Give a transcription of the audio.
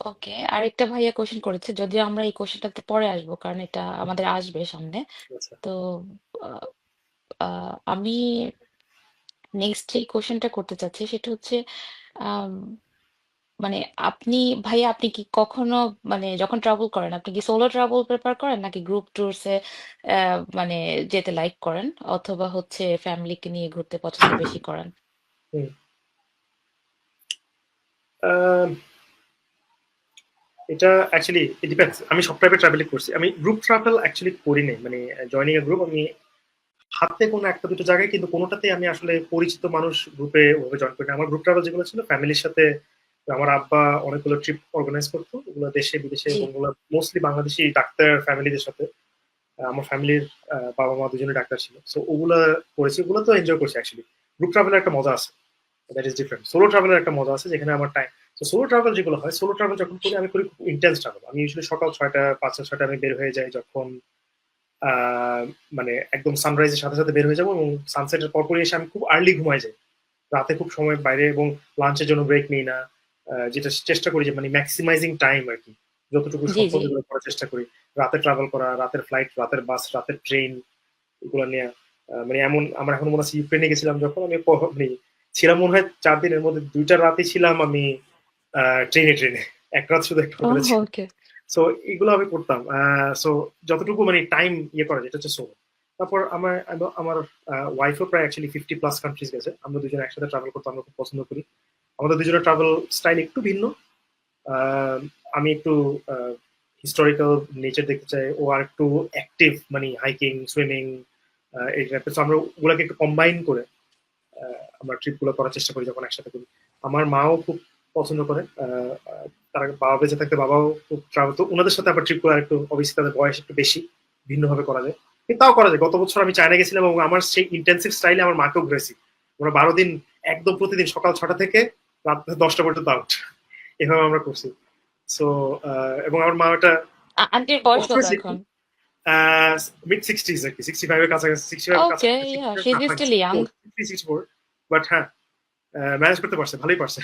ওকে, আরেকটা ভাইয়া কোশ্চেন করেছে, যদিও আমরা এই কোশ্চেনটাতে পরে আসবো কারণ এটা আমাদের আসবে সামনে। আচ্ছা। তো আহ, আমি নেক্সট যে কোশ্চেনটা করতে চাচ্ছি সেটা হচ্ছে আম, মানে আপনি ভাইয়া আপনি কি কখনো মানে যখন ট্রাভেল করেন আপনি কি সোলো ট্রাভেল প্রেফার করেন নাকি গ্রুপ ট্যুরসে মানে যেতে লাইক করেন, অথবা হচ্ছে ফ্যামিলিকে নিয়ে ঘুরতে পছন্দ বেশি করেন? হুম। আহ, এটা অ্যাকচুয়ালি ডিপেন্ডস। আমি সব টাইপের ট্রাভেলিং করছি। আমি গ্রুপ ট্রাভেল অ্যাকচুয়ালি করি নাই, মানে জয়নিং এ গ্রুপ আমি হাতে কোনো একটা দুটো জায়গায়, কিন্তু কোনোটাতে আমি আসলে পরিচিত মানুষ গ্রুপে ওভাবে জয়েন করি না। আমার গ্রুপ ট্রাভেল যেগুলো ছিল ফ্যামিলির সাথে, আমার আব্বা অনেকগুলো ট্রিপ অর্গানাইজ করতো, ওগুলো দেশে বিদেশে, জি। এবং ওগুলো মোস্টলি বাংলাদেশি ডাক্তার ফ্যামিলিদের সাথে। আমার ফ্যামিলির বাবা মা দুজনে ডাক্তার ছিল, সো ওগুলা করেছি, ওগুলো তো এনজয় করছি অ্যাকচুয়ালি। গ্রুপ ট্রাভেলের একটা মজা আছে, দ্যাট ইজ ডিফারেন্ট। সোলো ট্রাভেলের একটা মজা আছে যেখানে আমার টাইম। তো সোলো ট্রাভেল যেগুলো হয়, সোলো ট্রাভেল যখন করি আমি করি খুব ইন্টেন্স ট্রাভেল। আমি ইউজুয়ালি সকাল 6টা 5টা 6টা আমি বের হয়ে যাই, যখন আহ, মানে একদম সানরাইজের সাথে সাথে বের হয়ে যাবো, এবং সানসেটের পরপরই এসে আমি খুব আর্লি ঘুমাই যাই। রাতে খুব সময় বাইরে, এবং লাঞ্চের জন্য ব্রেক নিই না। যেটা চেষ্টা করি যে মানে ম্যাক্সিমাইজিং টাইম আর কি, যতটুকু জি। সম্ভব জি। এগুলো করার চেষ্টা করি। রাতে ট্রাভেল করা, রাতের ফ্লাইট, রাতের বাস, রাতের ট্রেন, এগুলো নিয়ে মানে এমন আমার এখন মনে আছে ইউক্রেনে গেছিলাম যখন আমি মানে ছিলাম মনে হয় 4 দিনের মধ্যে 2টা রাতই ছিলাম আমি ট্রেনে ট্রেনে। এক রাত শুধু একটা ও, হোটেলে ছিল। ওকে। সো এগুলো আমি করতাম। সো যতটুকু মানে টাইম ইয়ে করা যায় এটা হচ্ছে সোলো। তারপর আমার ওয়াইফও প্রায় অ্যাকচুয়ালি 50+ কান্ট্রিজ গেছে। আমরা দুজনে একসাথে ট্রাভেল করতে আমরা খুব পছন্দ করি। আমাদের দুজনের ট্রাভেল স্টাইল একটু ভিন্ন। আহ, আমি একটু হিস্টোরিক্যাল নেচার দেখতে চাই, ও আর একটু অ্যাক্টিভ, মানে হাইকিং, সুইমিং, এই টাইপের। আমরা ওগুলাকে একটু কম্বাইন করে আমরা ট্রিপ গুলো করার চেষ্টা করি যখন একসাথে করি। আমার মাও খুব পছন্দ করে। তারা বাবা বেঁচে থাকতে বাবাও খুব ট্রাভেল, তো ওনাদের সাথে আবার ট্রিপ করা একটু, অবশ্যই তাদের বয়স একটু বেশি, ভিন্নভাবে করা যায়, কিন্তু তাও করা যায়। গত বছর আমি চায়না গেছিলাম এবং আমার সেই ইন্টেন্সিভ স্টাইলে আমার মাকেও ঘুরেছি। আমরা 12 দিন একদম প্রতিদিন সকাল 6টা থেকে রাত 10টা পর্যন্ত আউট, এভাবে আমরা করছি। সো এবং আমার মা এটা আন্টির বয়স কত অফকোর্স একটু এখন? মিড সিক্সটিজ আর কি, 65 এর কাছাকাছি, 65 এর ওকে, কাছাকাছি, ইয়া 65 শি না ইজ স্টিল ইয়াং। 64, 64। বাট হ্যাঁ, ম্যানেজ করতে পারছে, ভালোই পারছে।